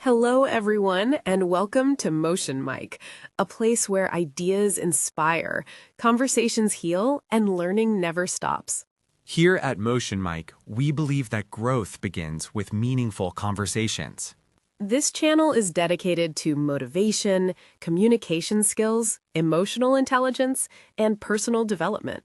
Hello, everyone, and welcome to Motion Mic, a place where ideas inspire, conversations heal, and learning never stops. Here at Motion Mic, we believe that growth begins with meaningful conversations. This channel is dedicated to motivation, communication skills, emotional intelligence, and personal development.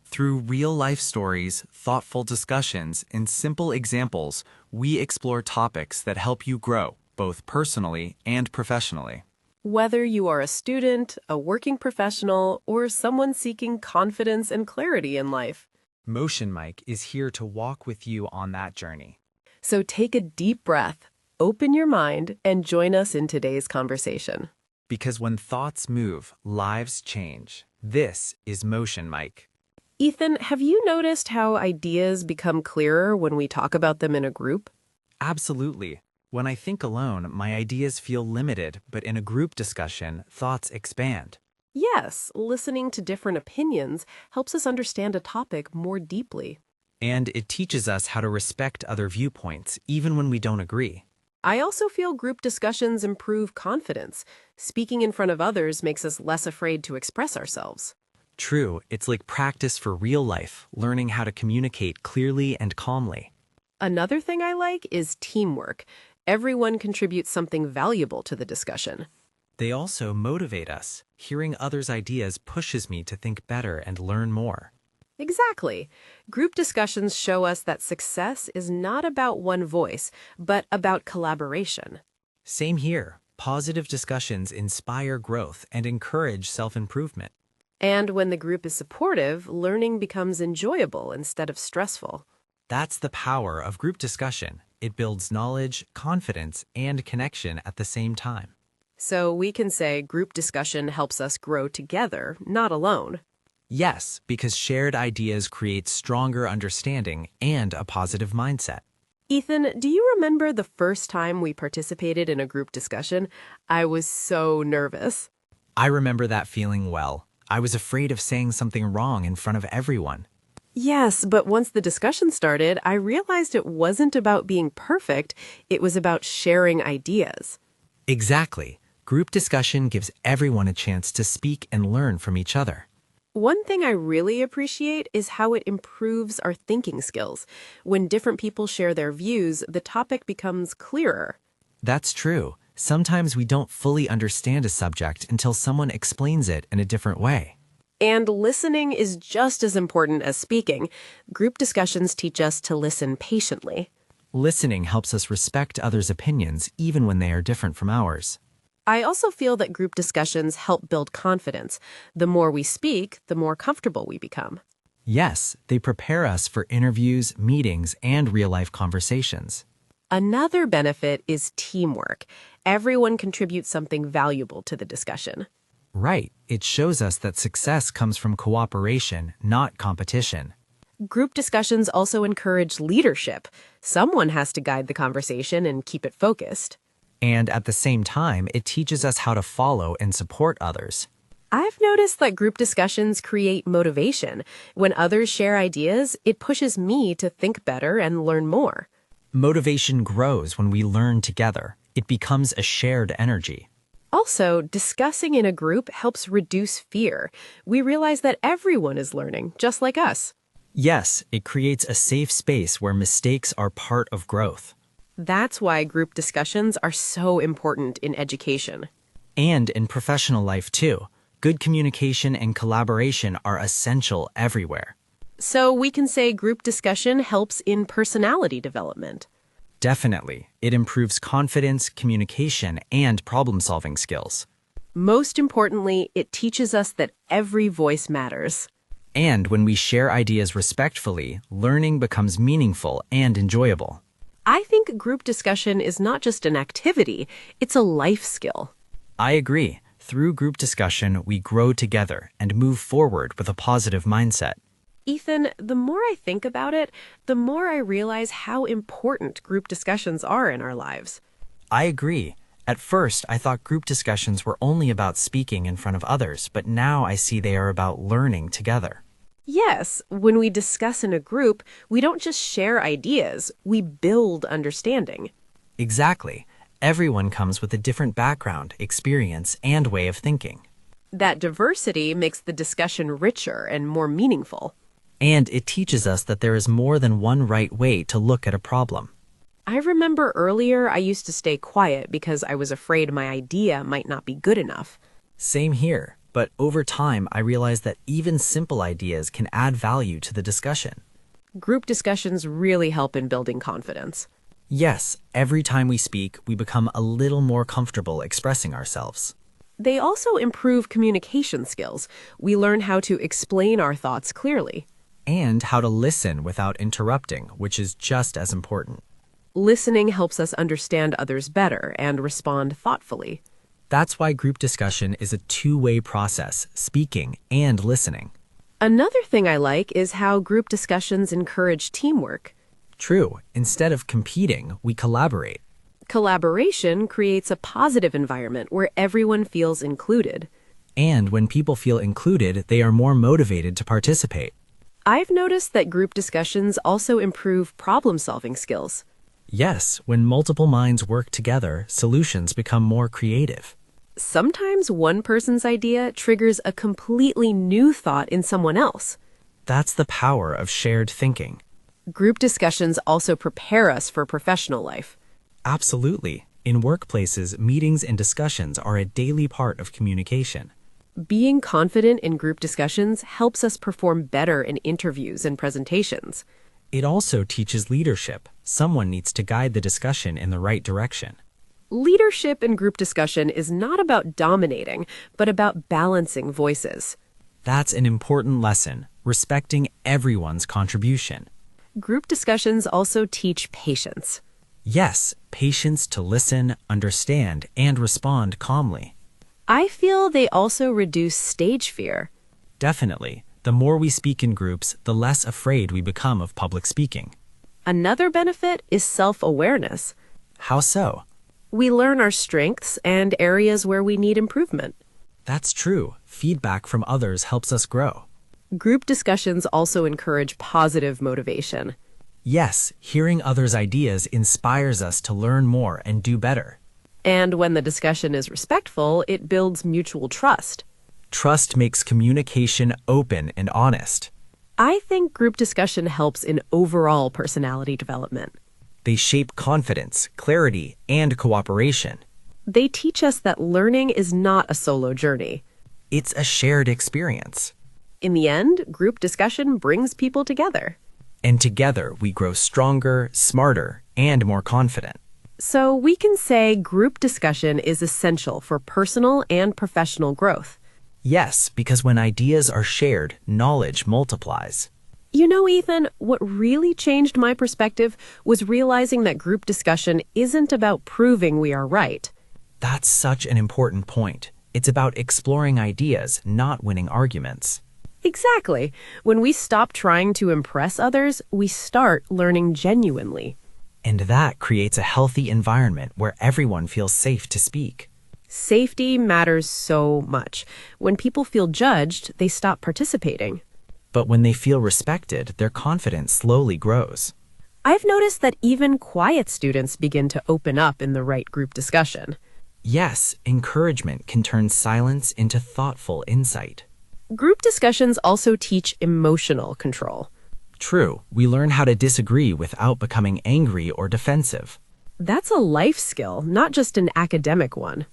Through real-life stories, thoughtful discussions, and simple examples, we explore topics that help you grow, both personally and professionally. Whether you are a student, a working professional, or someone seeking confidence and clarity in life. Motion Mic is here to walk with you on that journey. So take a deep breath, open your mind, and join us in today's conversation. Because when thoughts move, lives change. This is Motion Mic. Ethan, have you noticed how ideas become clearer when we talk about them in a group? Absolutely. When I think alone, my ideas feel limited, but in a group discussion, thoughts expand. Yes, listening to different opinions helps us understand a topic more deeply. And it teaches us how to respect other viewpoints, even when we don't agree. I also feel group discussions improve confidence. Speaking in front of others makes us less afraid to express ourselves. True, it's like practice for real life, learning how to communicate clearly and calmly. Another thing I like is teamwork. Everyone contributes something valuable to the discussion. They also motivate us. Hearing others' ideas pushes me to think better and learn more. Exactly. Group discussions show us that success is not about one voice, but about collaboration. Same here. Positive discussions inspire growth and encourage self-improvement. And when the group is supportive, learning becomes enjoyable instead of stressful. That's the power of group discussion. It builds knowledge, confidence, and connection at the same time. So we can say group discussion helps us grow together, not alone. Yes, because shared ideas create stronger understanding and a positive mindset. Ethan, do you remember the first time we participated in a group discussion? I was so nervous. I remember that feeling well. I was afraid of saying something wrong in front of everyone. Yes, but once the discussion started, I realized it wasn't about being perfect, it was about sharing ideas. Exactly. Group discussion gives everyone a chance to speak and learn from each other. One thing I really appreciate is how it improves our thinking skills. When different people share their views, the topic becomes clearer. That's true. Sometimes we don't fully understand a subject until someone explains it in a different way. And listening is just as important as speaking. Group discussions teach us to listen patiently. Listening helps us respect others' opinions even when they are different from ours. I also feel that group discussions help build confidence. The more we speak, the more comfortable we become. Yes, they prepare us for interviews, meetings, and real-life conversations. Another benefit is teamwork. Everyone contributes something valuable to the discussion. Right. It shows us that success comes from cooperation, not competition. Group discussions also encourage leadership. Someone has to guide the conversation and keep it focused. And at the same time, it teaches us how to follow and support others. I've noticed that group discussions create motivation. When others share ideas, it pushes me to think better and learn more. Motivation grows when we learn together. It becomes a shared energy. Also, discussing in a group helps reduce fear. We realize that everyone is learning, just like us. Yes, it creates a safe space where mistakes are part of growth. That's why group discussions are so important in education. And in professional life, too. Good communication and collaboration are essential everywhere. So we can say group discussion helps in personality development. Definitely. It improves confidence, communication, and problem-solving skills. Most importantly, it teaches us that every voice matters. And when we share ideas respectfully, learning becomes meaningful and enjoyable. I think group discussion is not just an activity, it's a life skill. I agree. Through group discussion, we grow together and move forward with a positive mindset. Ethan, the more I think about it, the more I realize how important group discussions are in our lives. I agree. At first, I thought group discussions were only about speaking in front of others, but now I see they are about learning together. Yes, when we discuss in a group, we don't just share ideas, we build understanding. Exactly. Everyone comes with a different background, experience, and way of thinking. That diversity makes the discussion richer and more meaningful. And it teaches us that there is more than one right way to look at a problem. I remember earlier I used to stay quiet because I was afraid my idea might not be good enough. Same here, but over time I realized that even simple ideas can add value to the discussion. Group discussions really help in building confidence. Yes, every time we speak, we become a little more comfortable expressing ourselves. They also improve communication skills. We learn how to explain our thoughts clearly. And how to listen without interrupting, which is just as important. Listening helps us understand others better and respond thoughtfully. That's why group discussion is a two-way process, speaking and listening. Another thing I like is how group discussions encourage teamwork. True, instead of competing, we collaborate. Collaboration creates a positive environment where everyone feels included. And when people feel included, they are more motivated to participate. I've noticed that group discussions also improve problem-solving skills. Yes, when multiple minds work together, solutions become more creative. Sometimes one person's idea triggers a completely new thought in someone else. That's the power of shared thinking. Group discussions also prepare us for professional life. Absolutely. In workplaces, meetings and discussions are a daily part of communication. Being confident in group discussions helps us perform better in interviews and presentations. It also teaches leadership. Someone needs to guide the discussion in the right direction. Leadership in group discussion is not about dominating, but about balancing voices. That's an important lesson, respecting everyone's contribution. Group discussions also teach patience. Yes, patience to listen, understand, and respond calmly. I feel they also reduce stage fear. Definitely. The more we speak in groups, the less afraid we become of public speaking. Another benefit is self-awareness. How so? We learn our strengths and areas where we need improvement. That's true. Feedback from others helps us grow. Group discussions also encourage positive motivation. Yes, hearing others' ideas inspires us to learn more and do better. And when the discussion is respectful, it builds mutual trust. Trust makes communication open and honest. I think group discussion helps in overall personality development. They shape confidence, clarity, and cooperation. They teach us that learning is not a solo journey. It's a shared experience. In the end, group discussion brings people together. And together we grow stronger, smarter, and more confident. So we can say group discussion is essential for personal and professional growth. Yes, because when ideas are shared, knowledge multiplies. You know, Ethan, what really changed my perspective was realizing that group discussion isn't about proving we are right. That's such an important point. It's about exploring ideas, not winning arguments. Exactly. When we stop trying to impress others, we start learning genuinely. And that creates a healthy environment where everyone feels safe to speak. Safety matters so much. When people feel judged, they stop participating. But when they feel respected, their confidence slowly grows. I've noticed that even quiet students begin to open up in the right group discussion. Yes, encouragement can turn silence into thoughtful insight. Group discussions also teach emotional control. True, we learn how to disagree without becoming angry or defensive. That's a life skill, not just an academic one.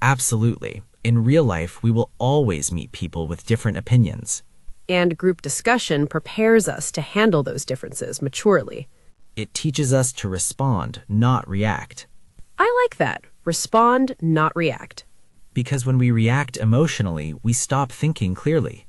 Absolutely. In real life, we will always meet people with different opinions. And group discussion prepares us to handle those differences maturely. It teaches us to respond, not react. I like that. Respond, not react. Because when we react emotionally, we stop thinking clearly.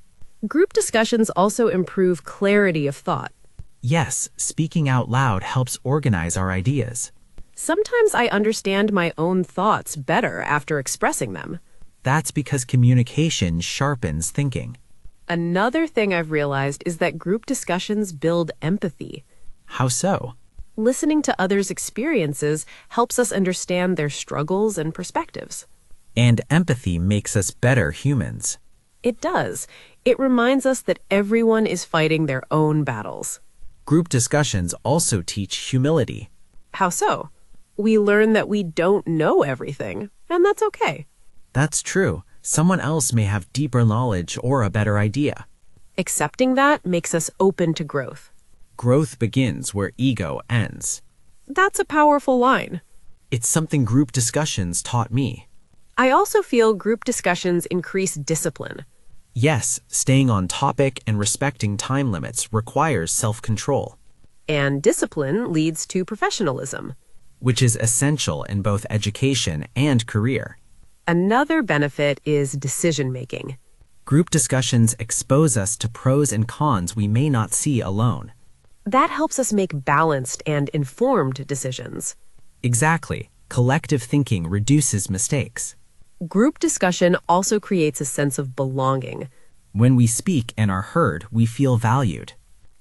Group discussions also improve clarity of thought. Yes, speaking out loud helps organize our ideas. Sometimes I understand my own thoughts better after expressing them. That's because communication sharpens thinking. Another thing I've realized is that group discussions build empathy. How so? Listening to others' experiences helps us understand their struggles and perspectives. And empathy makes us better humans. It does. It reminds us that everyone is fighting their own battles. Group discussions also teach humility. How so? We learn that we don't know everything, and that's okay. That's true. Someone else may have deeper knowledge or a better idea. Accepting that makes us open to growth. Growth begins where ego ends. That's a powerful line. It's something group discussions taught me. I also feel group discussions increase discipline. Yes, staying on topic and respecting time limits requires self-control, And discipline leads to professionalism. which is essential in both education and career. Another benefit is decision-making. Group discussions expose us to pros and cons we may not see alone. That helps us make balanced and informed decisions. Exactly. Collective thinking reduces mistakes. Group discussion also creates a sense of belonging. When we speak and are heard, we feel valued.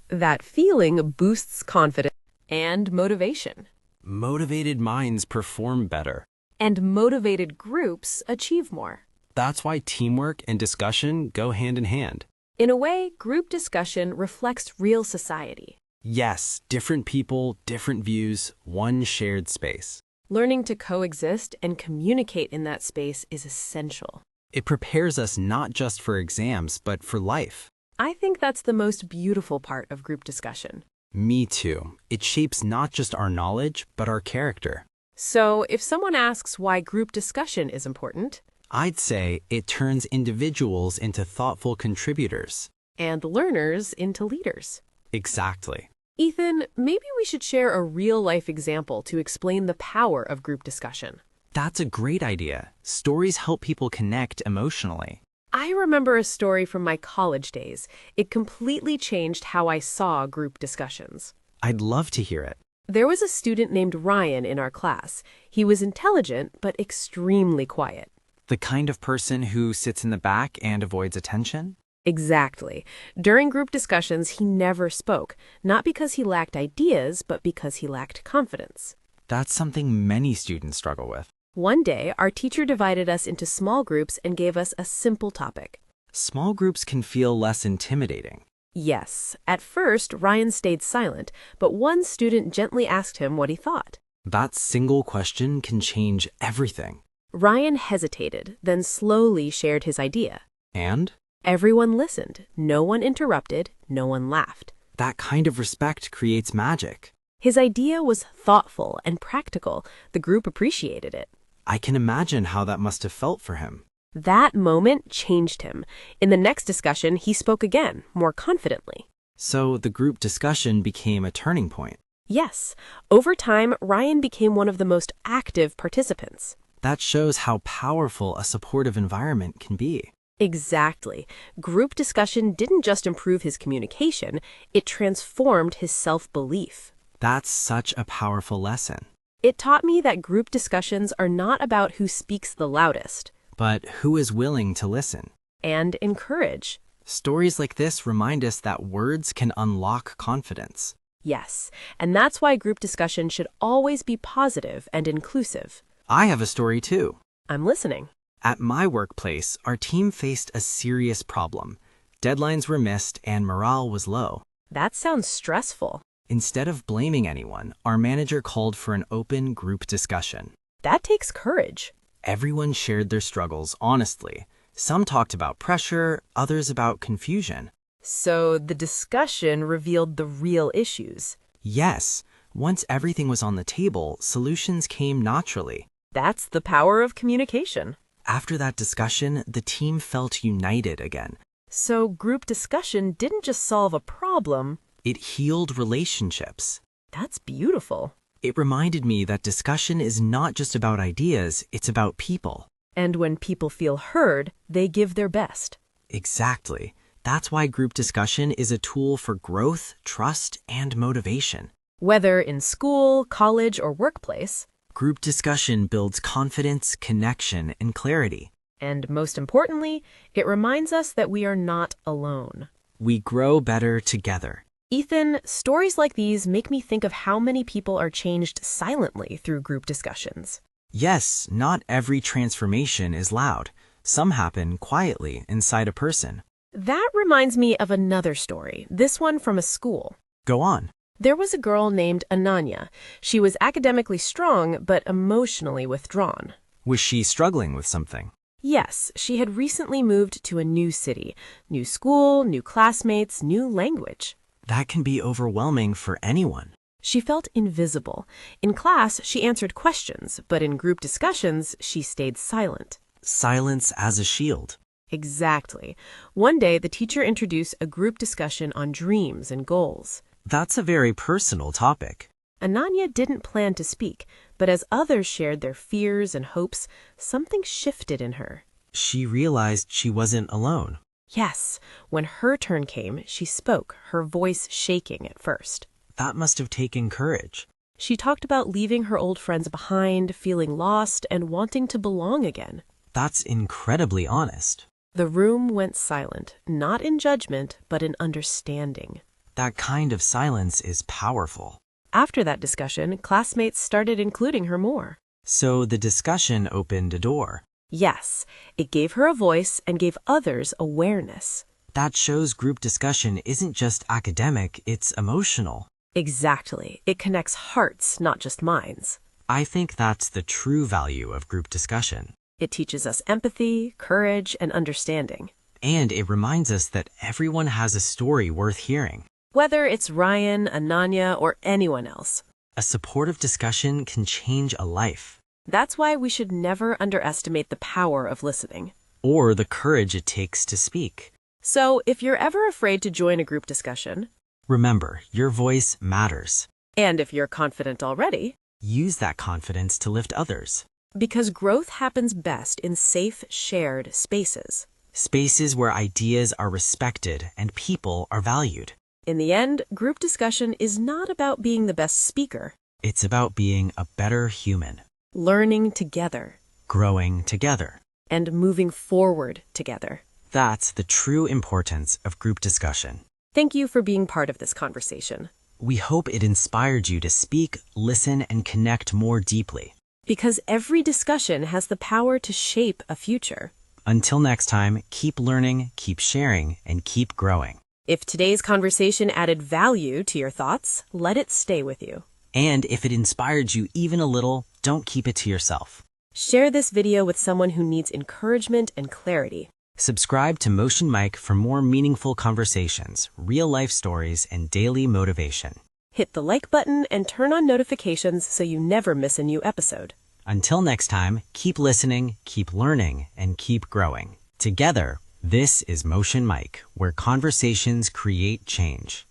That feeling boosts confidence and motivation. Motivated minds perform better. And motivated groups achieve more. That's why teamwork and discussion go hand in hand. In a way, group discussion reflects real society. Yes, different people, different views, one shared space. Learning to coexist and communicate in that space is essential. It prepares us not just for exams, but for life. I think that's the most beautiful part of group discussion. Me too. It shapes not just our knowledge, but our character. So, if someone asks why group discussion is important, I'd say it turns individuals into thoughtful contributors. and learners into leaders. Exactly. Ethan, maybe we should share a real-life example to explain the power of group discussion. That's a great idea. Stories help people connect emotionally. I remember a story from my college days. It completely changed how I saw group discussions. I'd love to hear it. There was a student named Ryan in our class. He was intelligent, but extremely quiet. The kind of person who sits in the back and avoids attention? Exactly. During group discussions, he never spoke, not because he lacked ideas, but because he lacked confidence. That's something many students struggle with. One day, our teacher divided us into small groups and gave us a simple topic. Small groups can feel less intimidating. Yes, at first, Ryan stayed silent, but one student gently asked him what he thought. That single question can change everything. Ryan hesitated, then slowly shared his idea. And Everyone listened. No one interrupted. No one laughed. that kind of respect creates magic. His idea was thoughtful and practical. The group appreciated it. I can imagine how that must have felt for him. That moment changed him. In the next discussion, he spoke again, more confidently. So the group discussion became a turning point. Yes, over time, Ryan became one of the most active participants. That shows how powerful a supportive environment can be. Exactly. Group discussion didn't just improve his communication, it transformed his self-belief. That's such a powerful lesson. It taught me that group discussions are not about who speaks the loudest, But who is willing to listen? and encourage. Stories like this remind us that words can unlock confidence. Yes, and that's why group discussion should always be positive and inclusive. I have a story too. I'm listening. At my workplace, our team faced a serious problem. Deadlines were missed and morale was low. That sounds stressful. Instead of blaming anyone, our manager called for an open group discussion. That takes courage. Everyone shared their struggles honestly. Some talked about pressure, others about confusion. So the discussion revealed the real issues. Yes, once everything was on the table, solutions came naturally. That's the power of communication. After that discussion, the team felt united again. So group discussion didn't just solve a problem. It healed relationships. That's beautiful. It reminded me that discussion is not just about ideas, it's about people. And when people feel heard, they give their best. Exactly. That's why group discussion is a tool for growth, trust, and motivation. Whether in school, college, or workplace. Group discussion builds confidence, connection, and clarity. And most importantly, it reminds us that we are not alone. We grow better together. Ethan, stories like these make me think of how many people are changed silently through group discussions. Yes, not every transformation is loud. Some happen quietly inside a person. That reminds me of another story, this one from a school. Go on. There was a girl named Ananya. She was academically strong, but emotionally withdrawn. Was she struggling with something? Yes, she had recently moved to a new city. New school, new classmates, new language. That can be overwhelming for anyone. She felt invisible. In class, she answered questions, but in group discussions, she stayed silent. Silence as a shield. Exactly. One day, the teacher introduced a group discussion on dreams and goals. That's a very personal topic. Ananya didn't plan to speak, but as others shared their fears and hopes, something shifted in her. She realized she wasn't alone. Yes, when her turn came, she spoke, her voice shaking at first. That must have taken courage. She talked about leaving her old friends behind, feeling lost, and wanting to belong again. That's incredibly honest. The room went silent, not in judgment, but in understanding. That kind of silence is powerful. After that discussion, classmates started including her more. So the discussion opened a door. Yes, it gave her a voice and gave others awareness. That shows group discussion isn't just academic, it's emotional. Exactly. It connects hearts, not just minds. I think that's the true value of group discussion. It teaches us empathy, courage, and understanding. And it reminds us that everyone has a story worth hearing. Whether it's Ryan, Ananya, or anyone else. A supportive discussion can change a life. That's why we should never underestimate the power of listening. Or the courage it takes to speak. So, if you're ever afraid to join a group discussion, remember, your voice matters. and if you're confident already, Use that confidence to lift others. because growth happens best in safe, shared spaces. Spaces where ideas are respected and people are valued. In the end, group discussion is not about being the best speaker. It's about being a better human, Learning together growing together. and moving forward together. That's the true importance of group discussion. Thank you for being part of this conversation. We hope it inspired you to speak, listen, and connect more deeply. Because every discussion has the power to shape a future. Until next time, keep learning, keep sharing, and keep growing. If today's conversation added value to your thoughts, let it stay with you. And if it inspired you even a little, don't keep it to yourself. Share this video with someone who needs encouragement and clarity. Subscribe to Motion Mic for more meaningful conversations, real-life stories, and daily motivation. Hit the like button and turn on notifications so you never miss a new episode. Until next time, keep listening, keep learning, and keep growing. Together, this is Motion Mic, where conversations create change.